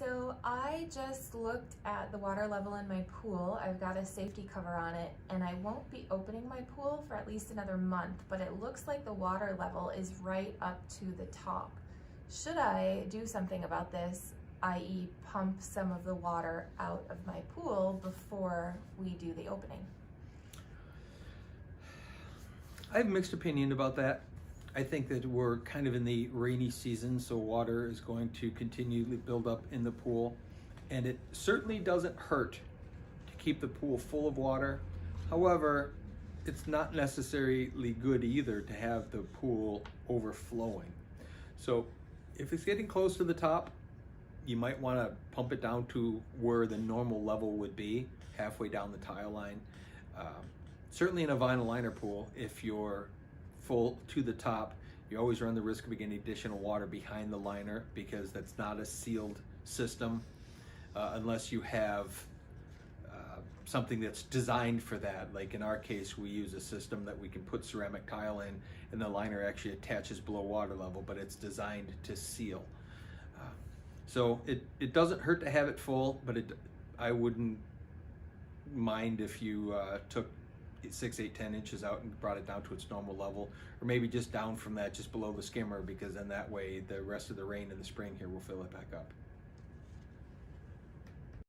So I just looked at the water level in my pool. I've got a safety cover on it and I won't be opening my pool for at least another month, but it looks like the water level is right up to the top. Should I do something about this, i.e. pump some of the water out of my pool before we do the opening? I have a mixed opinion about that. I think that we're kind of in the rainy season, so water is going to continually build up in the pool. And it certainly doesn't hurt to keep the pool full of water. However, it's not necessarily good either to have the pool overflowing. So if it's getting close to the top, you might want to pump it down to where the normal level would be, halfway down the tile line. Certainly in a vinyl liner pool, if you're full to the top, you always run the risk of getting additional water behind the liner because that's not a sealed system unless you have something that's designed for that. Like in our case, we use a system that we can put ceramic tile in and the liner actually attaches below water level, but it's designed to seal. So it doesn't hurt to have it full, but I wouldn't mind if you took 6, 8, 10 inches out and brought it down to its normal level, or maybe just down from that, just below the skimmer, because then that way the rest of the rain in the spring here will fill it back up.